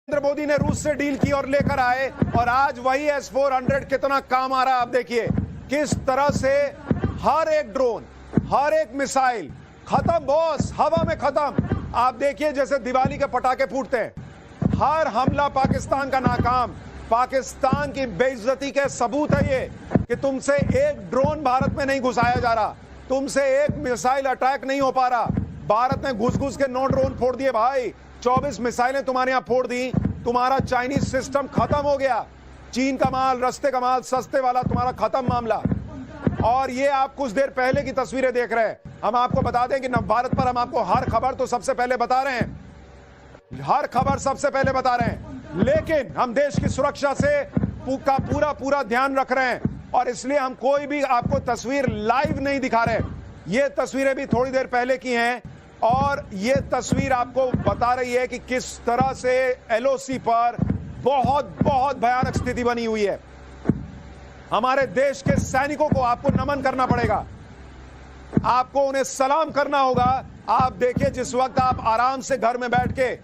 नरेंद्र मोदी ने रूस से डील की और लेकर आए, और आज वही S-400 कितना काम आ रहा है। आप देखिए किस तरह से हर एक ड्रोन, हर एक मिसाइल खत्म बॉस, हवा में खत्म। आप देखिए जैसे दिवाली के पटाखे फूटते हैं। हर हमला पाकिस्तान का नाकाम। पाकिस्तान की बेइज्जती के सबूत है ये कि तुमसे एक ड्रोन भारत में नहीं घुसाया जा रहा, तुमसे एक मिसाइल अटैक नहीं हो पा रहा। भारत ने घुस घुस के 9 ड्रोन फोड़ दिए भाई, 24 मिसाइलें तुम्हारे यहां फोड़ दी। तुम्हारा चाइनीज सिस्टम खत्म हो गया। चीन का माल, रस्ते का माल, सस्ते वाला तुम्हारा खत्म मामला। और ये आप कुछ देर पहले की तस्वीरें देख रहे हैं। हम आपको बता दें कि नवभारत पर हम आपको हर खबर तो सबसे पहले बता रहे हैं, हर खबर सबसे पहले बता रहे हैं, लेकिन हम देश की सुरक्षा से पूरा ध्यान रख रहे हैं और इसलिए हम कोई भी आपको तस्वीर लाइव नहीं दिखा रहे। ये तस्वीरें भी थोड़ी देर पहले की हैं और ये तस्वीर आपको बता रही है कि किस तरह से LOC पर बहुत भयानक स्थिति बनी हुई है। हमारे देश के सैनिकों को आपको नमन करना पड़ेगा, आपको उन्हें सलाम करना होगा। आप देखिए जिस वक्त आप आराम से घर में बैठ के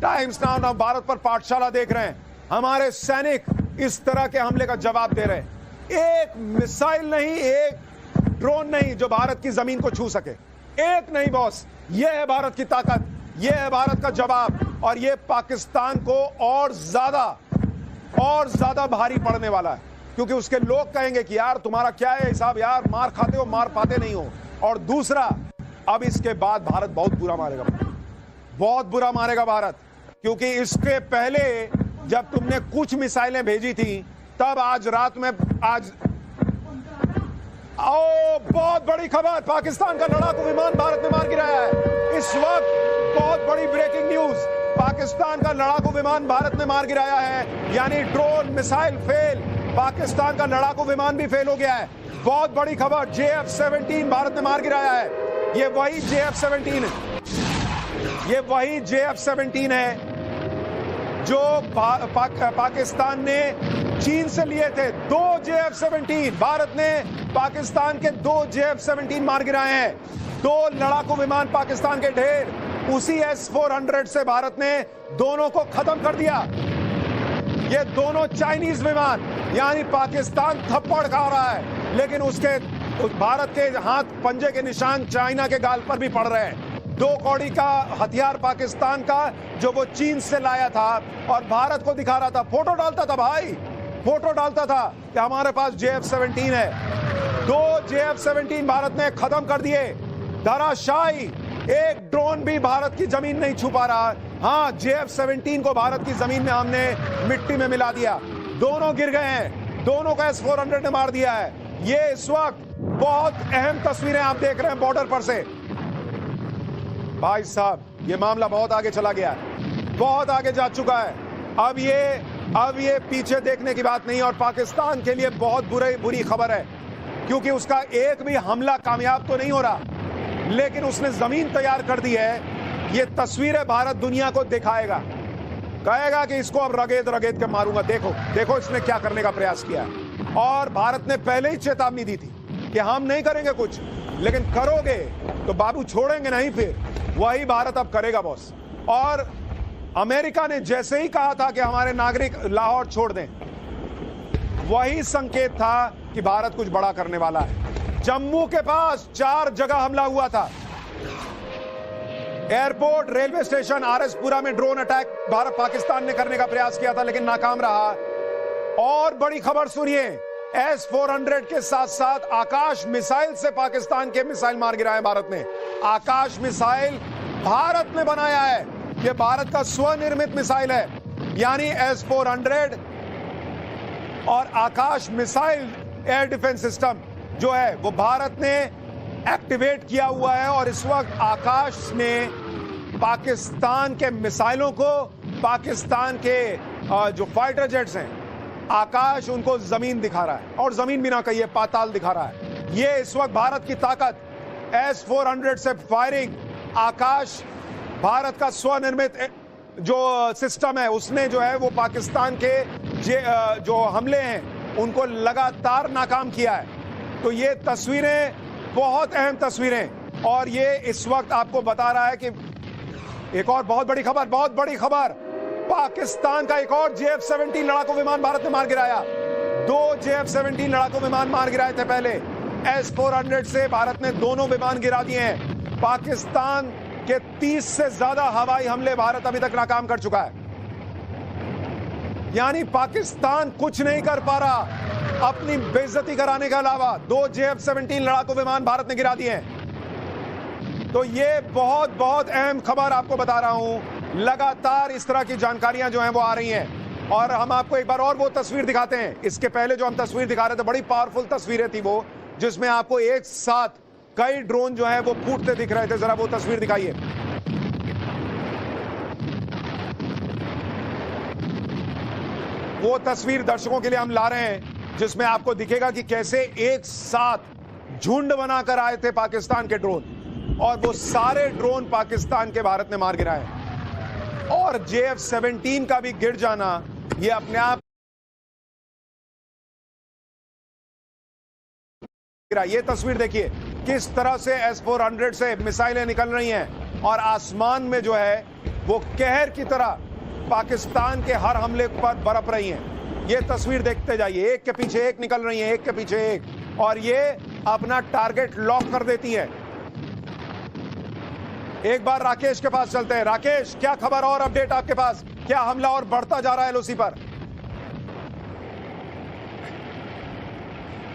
टाइम्स नाउ नवभारत पर पाठशाला देख रहे हैं, हमारे सैनिक इस तरह के हमले का जवाब दे रहे हैं। एक मिसाइल नहीं, एक ड्रोन नहीं जो भारत की जमीन को छू सके, एक नहीं बॉस। ये है भारत की ताकत, ये है भारत का जवाब, और ये पाकिस्तान को और ज्यादा भारी पड़ने वाला है, क्योंकि उसके लोग कहेंगे कि यार तुम्हारा क्या है हिसाब, यार मार खाते हो मार पाते नहीं हो। और दूसरा, अब इसके बाद भारत बहुत बुरा मारेगा, बहुत बुरा मारेगा भारत, क्योंकि इसके पहले जब तुमने कुछ मिसाइलें भेजी थी तब आज रात में बहुत बड़ी खबर, पाकिस्तान का लड़ाकू विमान भारत में मार गिराया है। इस वक्त बहुत बड़ी ब्रेकिंग न्यूज, पाकिस्तान का लड़ाकू विमान भारत में मार गिराया है, यानी ड्रोन मिसाइल फेल, पाकिस्तान का लड़ाकू विमान भी फेल हो गया है। बहुत बड़ी खबर, JF-17 भारत ने मार गिराया है। ये वही JF-17 है, ये वही JF-17 है जो पाकिस्तान ने चीन से लिए थे। 2 JF-17 भारत ने पाकिस्तान के 2 JF-17 मार गिराए हैं। 2 लड़ाकू विमान पाकिस्तान के ढेर, उसी S-400 से भारत ने दोनों को खत्म कर दिया। ये दोनों चाइनीज विमान, यानी पाकिस्तान थप्पड़ खा रहा है, लेकिन उसके भारत के हाथ पंजे के निशान चाइना के गाल पर भी पड़ रहे हैं। 2 कौड़ी का हथियार पाकिस्तान का जो वो चीन से लाया था और भारत को दिखा रहा था, फोटो डालता था भाई, फोटो डालता था कि हमारे पास JF-17 है। 2 JF-17 भारत ने खत्म कर दिए, धराशायी। एक ड्रोन भी भारत की जमीन नहीं छू पा रहा। हाँ, JF-17 को भारत की जमीन में हमने मिट्टी में मिला दिया, दोनों गिर गए हैं, दोनों का S-400 ने मार दिया है। ये इस वक्त बहुत अहम तस्वीरें आप देख रहे हैं बॉर्डर पर से। भाई साहब, ये मामला बहुत आगे चला गया है, बहुत आगे जा चुका है। अब ये पीछे देखने की बात नहीं, और पाकिस्तान के लिए बहुत बुरी खबर है, क्योंकि उसका एक भी हमला कामयाब तो नहीं हो रहा, लेकिन उसने जमीन तैयार कर दी है। ये तस्वीरें भारत दुनिया को दिखाएगा, कहेगा कि इसको अब रगेद के मारूंगा, देखो इसने क्या करने का प्रयास किया। और भारत ने पहले ही चेतावनी दी थी कि हम नहीं करेंगे कुछ, लेकिन करोगे तो बाबू छोड़ेंगे नहीं। फिर वही भारत अब करेगा बॉस। और अमेरिका ने जैसे ही कहा था कि हमारे नागरिक लाहौर छोड़ दें, वही संकेत था कि भारत कुछ बड़ा करने वाला है। जम्मू के पास 4 जगह हमला हुआ था, एयरपोर्ट, रेलवे स्टेशन, RS-पुरा में ड्रोन अटैक भारत पाकिस्तान ने करने का प्रयास किया था, लेकिन नाकाम रहा। और बड़ी खबर सुनिए, S-400 के साथ साथ आकाश मिसाइल से पाकिस्तान के मिसाइल मार गिराए भारत ने। आकाश मिसाइल भारत ने बनाया है, यह भारत का स्वनिर्मित मिसाइल है, यानी S-400 और आकाश मिसाइल एयर डिफेंस सिस्टम जो है वो भारत ने एक्टिवेट किया हुआ है। और इस वक्त आकाश ने पाकिस्तान के मिसाइलों को, पाकिस्तान के जो फाइटर जेट्स हैं, आकाश उनको जमीन दिखा रहा है, और जमीन भी ना कहिए पाताल दिखा रहा है। ये इस वक्त भारत की ताकत, S-400 से फायरिंग, आकाश भारत का स्वनिर्मित जो सिस्टम है, उसने जो है वो पाकिस्तान के जो हमले हैं उनको लगातार नाकाम किया है। तो ये तस्वीरें बहुत अहम तस्वीरें, और ये इस वक्त आपको बता रहा है कि एक और बहुत बड़ी खबर पाकिस्तान का एक और JF-17 लड़ाकू विमान भारत ने मार गिराया। 2 JF-17 लड़ाकू विमान मार गिराए थे पहले। S-400 से भारत ने दोनों विमान गिरा दिए हैं। पाकिस्तान के 30 से ज्यादा हवाई हमले भारत अभी तक नाकाम कर चुका है। यानी पाकिस्तान कुछ नहीं कर पा रहा अपनी बेइज्जती कराने के अलावा। 2 JF-17 लड़ाकू विमान भारत ने गिरा दिए हैं। तो ये बहुत बहुत अहम खबर आपको बता रहा हूं। लगातार इस तरह की जानकारियां जो हैं वो आ रही हैं। और हम आपको एक बार और वो तस्वीर दिखाते हैं। इसके पहले जो हम तस्वीर दिखा रहे थे, बड़ी पावरफुल तस्वीरें थी वो, जिसमें आपको एक साथ कई ड्रोन जो है वो फूटते दिख रहे थे। जरा वो तस्वीर दिखाइए। वो तस्वीर दर्शकों के लिए हम ला रहे हैं, जिसमें आपको दिखेगा कि कैसे एक साथ झुंड बनाकर आए थे पाकिस्तान के ड्रोन, और वो सारे ड्रोन पाकिस्तान के भारत ने मार गिराए। और JF-17 का भी गिर जाना ये अपने आप, ये तस्वीर देखिए किस तरह से S-400 से मिसाइलें निकल रही हैं और आसमान में जो है वो कहर की तरह पाकिस्तान के हर हमले पर बरप रही हैं। ये तस्वीर देखते जाइए, एक के पीछे एक निकल रही हैं, एक के पीछे एक, और ये अपना टारगेट लॉक कर देती है। एक बार राकेश के पास चलते हैं। राकेश, क्या खबर और अपडेट आपके पास? क्या हमला और बढ़ता जा रहा है LOC पर?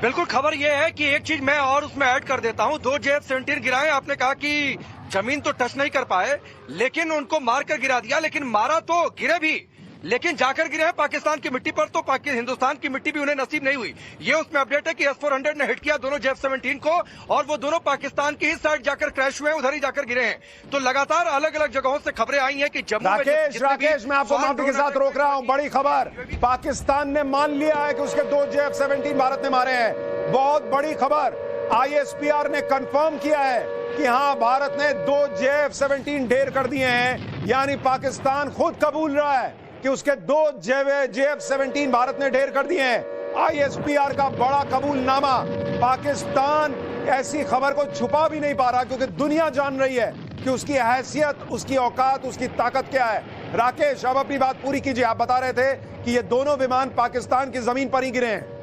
बिल्कुल, खबर यह है कि एक चीज मैं और उसमें ऐड कर देता हूं। 2 JF-17 गिराए। आपने कहा कि जमीन तो टच नहीं कर पाए, लेकिन उनको मार कर गिरा दिया। लेकिन मारा तो गिरे भी, लेकिन जाकर गिरे हैं पाकिस्तान की मिट्टी पर। तो हिंदुस्तान की मिट्टी भी उन्हें नसीब नहीं हुई। ये उसमें अपडेट है कि S-400 ने हिट किया दोनों JF-17 को, और वो दोनों पाकिस्तान की ही साइड जाकर क्रैश हुए, उधर ही जाकर गिरे हैं। तो लगातार अलग अलग जगहों से खबरें आई हैं कि जम्मू में राकेश, मैं आपको माफी के साथ रोक रहा हूं। बड़ी खबर, पाकिस्तान ने मान लिया है कि उसके 2 JF-17 भारत ने मारे हैं। बहुत बड़ी खबर, ISPR ने कंफर्म किया है कि हां, भारत ने 2 JF-17 ढेर कर दिए हैं। यानी पाकिस्तान खुद कबूल रहा है कि उसके 2 JF-17 भारत ने ढेर कर दिए हैं। ISPR का बड़ा कबूलनामा। पाकिस्तान ऐसी खबर को छुपा भी नहीं पा रहा, क्योंकि दुनिया जान रही है कि उसकी हैसियत, उसकी औकात, उसकी ताकत क्या है। राकेश, अब अपनी बात पूरी कीजिए। आप बता रहे थे कि ये दोनों विमान पाकिस्तान की जमीन पर ही गिरे हैं।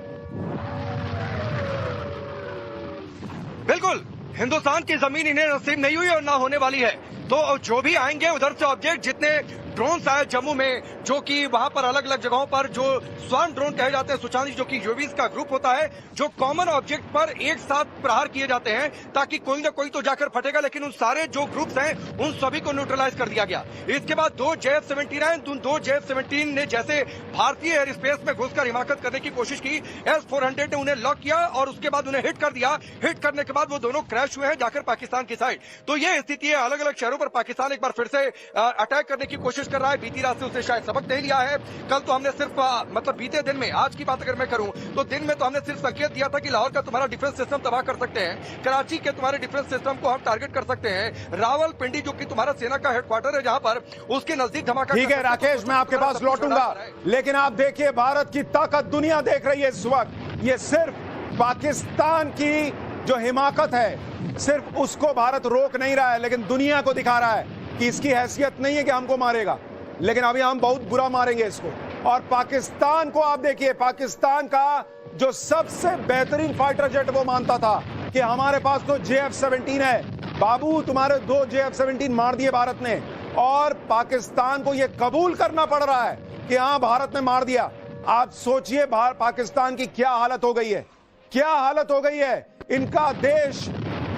बिल्कुल, हिंदुस्तान की जमीन इन्हें नसीब नहीं हुई और ना होने वाली है। तो जो भी आएंगे उधर से ऑब्जेक्ट, जितने ड्रोन्स आए जम्मू में, जो कि वहां पर अलग अलग जगहों पर जो स्वार्म ड्रोन कहे जाते हैं, सुशांत, जो कि यूवीज का ग्रुप होता है, जो कॉमन ऑब्जेक्ट पर एक साथ प्रहार किए जाते हैं ताकि कोई ना कोई तो जाकर फटेगा। लेकिन उन सारे जो ग्रुप्स हैं उन सभी को न्यूट्रलाइज कर दिया गया। इसके बाद 2 JF-17 आए। 2 JF-17 ने जैसे भारतीय एयर स्पेस में घुसकर हिमाकत करने की कोशिश की, S-400 ने उन्हें लॉक किया और उसके बाद उन्हें हिट कर दिया। हिट करने के बाद वो दोनों क्रैश हुए हैं जाकर पाकिस्तान की साइड। तो ये स्थिति है। अलग अलग शहरों पर पाकिस्तान एक बार फिर से अटैक करने की कोशिश कर रहा है। बीती रात से उसने शायद सबक नहीं लिया है। कल तो हमने सिर्फ मतलब बीते दिन में, आज की बात अगर मैं करूं तो दिन में तो हमने सिर्फ संकेत दिया था कि लाहौर का तुम्हारा डिफेंस सिस्टम तबाह कर सकते हैं, कराची के तुम्हारे डिफेंस सिस्टम को हम टारगेट कर सकते हैं, रावलपिंडी जो कि तुम्हारा सेना का हेडक्वार्टर है जहां पर, उसके नजदीक धमाका। ठीक है राकेश, मैं आपके पास लौटूंगा, लेकिन आप देखिए भारत की ताकत दुनिया देख रही है इस वक्त। ये सिर्फ पाकिस्तान की जो हिमाकत है, सिर्फ उसको भारत रोक नहीं रहा है, लेकिन दुनिया को दिखा रहा है कि इसकी हैसियत नहीं है कि हमको मारेगा, लेकिन अभी हम बहुत बुरा मारेंगे इसको। और पाकिस्तान को आप देखिए, पाकिस्तान का जो सबसे बेहतरीन फाइटर जेट वो मानता था कि हमारे पास तो JF-17 है। बाबू, तुम्हारे 2 JF-17 मार दिए भारत ने, और पाकिस्तान को यह कबूल करना पड़ रहा है कि हां, भारत ने मार दिया। आप सोचिए पाकिस्तान की क्या हालत हो गई है, क्या हालत हो गई है। इनका देश,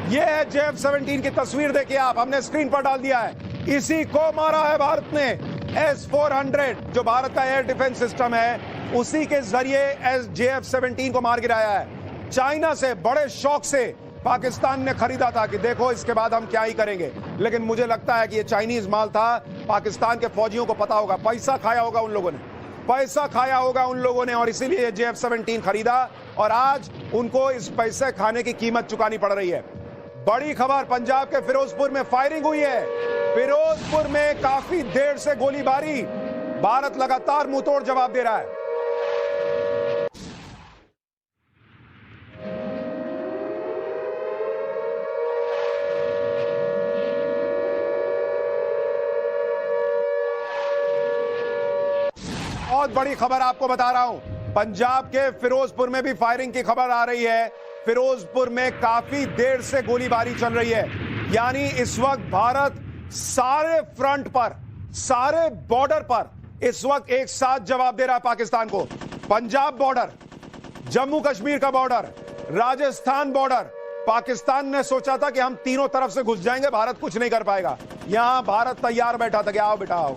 ये है JF-17 की तस्वीर देखिए आप, हमने स्क्रीन पर डाल दिया है। इसी को मारा है भारत ने। S-400 जो भारत का एयर डिफेंस सिस्टम है, उसी के जरिए JF-17 को मार गिराया है। चाइना से बड़े शौक से पाकिस्तान ने खरीदा था कि देखो इसके बाद हम क्या ही करेंगे, लेकिन मुझे लगता है कि ये चाइनीज माल था। पाकिस्तान के फौजियों को पता होगा, पैसा खाया होगा उन लोगों ने, पैसा खाया होगा उन लोगों ने, और इसीलिए JF-17 खरीदा, और आज उनको इस पैसे खाने की कीमत चुकानी पड़ रही है। बड़ी खबर, पंजाब के फिरोजपुर में फायरिंग हुई है। फिरोजपुर में काफी देर से गोलीबारी, भारत लगातार मुंहतोड़ जवाब दे रहा है। बहुत बड़ी खबर आपको बता रहा हूं, पंजाब के फिरोजपुर में भी फायरिंग की खबर आ रही है। फिरोजपुर में काफी देर से गोलीबारी चल रही है, यानी इस वक्त भारत सारे फ्रंट पर, सारे बॉर्डर पर इस वक्त एक साथ जवाब दे रहा है पाकिस्तान को। पंजाब बॉर्डर, जम्मू कश्मीर का बॉर्डर, राजस्थान बॉर्डर। पाकिस्तान ने सोचा था कि हम तीनों तरफ से घुस जाएंगे, भारत कुछ नहीं कर पाएगा। यहां भारत तैयार बैठा था कि आओ बेटा आओ,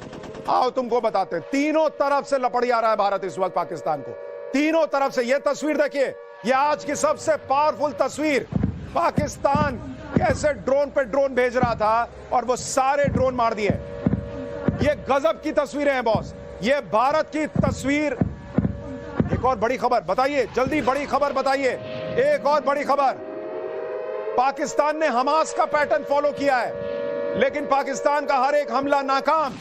आओ तुमको बताते हैं। तीनों तरफ से लपड़िया रहा है भारत इस वक्त पाकिस्तान को, तीनों तरफ से। यह तस्वीर देखिए, यह आज की सबसे पावरफुल तस्वीर। पाकिस्तान कैसे ड्रोन पे ड्रोन भेज रहा था और वो सारे ड्रोन मार दिए। ये गजब की तस्वीरें हैं बॉस, ये भारत की तस्वीर। एक और बड़ी खबर बताइए, जल्दी बड़ी खबर बताइए। एक और बड़ी खबर, पाकिस्तान ने हमास का पैटर्न फॉलो किया है, लेकिन पाकिस्तान का हर एक हमला नाकाम।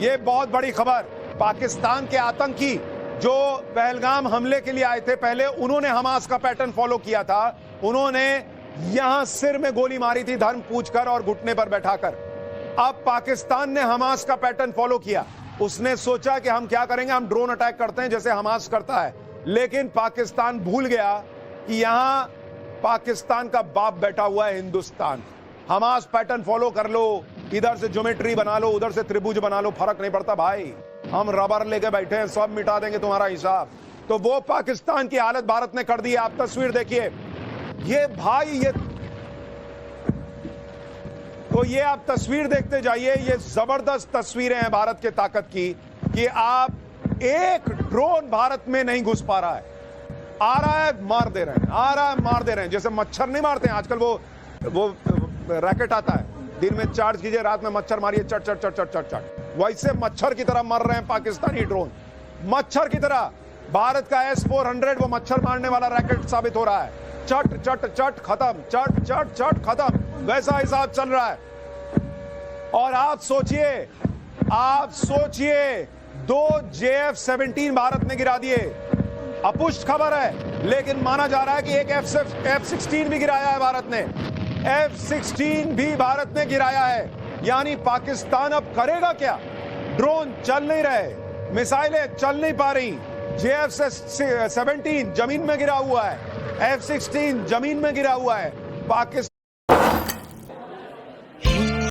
यह बहुत बड़ी खबर, पाकिस्तान के आतंकी जो पहलगाम हमले के लिए आए थे, पहले उन्होंने हमास का पैटर्न फॉलो किया था। उन्होंने यहां सिर में गोली मारी थी, धर्म पूछकर और घुटने पर बैठाकर। अब पाकिस्तान ने हमास का पैटर्न फॉलो किया। उसने सोचा कि हम क्या करेंगे, हम ड्रोन अटैक करते हैं जैसे हमास करता है। लेकिन पाकिस्तान भूल गया कि यहां पाकिस्तान का बाप बैठा हुआ है, हिंदुस्तान। हमास पैटर्न फॉलो कर लो, इधर से ज्योमेट्री बना लो, उधर से त्रिभुज बना लो, फर्क नहीं पड़ता भाई। हम रबर लेके बैठे हैं, सब मिटा देंगे तुम्हारा हिसाब। तो वो पाकिस्तान की हालत भारत ने कर दी है। आप तस्वीर देखिए, ये भाई, ये तो ये आप तस्वीर देखते जाइए। ये जबरदस्त तस्वीरें हैं भारत के ताकत की, कि आप एक ड्रोन भारत में नहीं घुस पा रहा है। आ रहा है मार दे रहे हैं, आ रहा है मार दे रहे हैं। जैसे मच्छर नहीं मारते हैं आजकल, वो रैकेट आता है, दिन में चार्ज कीजिए, रात में मच्छर मारिए, चट चट चट चट चट चट, वैसे मच्छर की तरह मर रहे हैं पाकिस्तानी ड्रोन, मच्छर की तरह। भारत का S-400 वो मच्छर मारने वाला रैकेट साबित हो रहा है। चट चट चट खत्म, चट चट चट खत्म, वैसा हिसाब चल रहा है। और आप सोचिए 2 JF-17 भारत ने गिरा दिए। अपुष्ट खबर है, लेकिन माना जा रहा है कि एक F-16 भी गिराया है भारत ने। F-16 भी भारत ने गिराया है। यानी पाकिस्तान अब करेगा क्या? ड्रोन चल नहीं रहे, मिसाइलें चल नहीं पा रही, JF-17 जमीन में गिरा हुआ है, F-16 जमीन में गिरा हुआ है। पाकिस्तान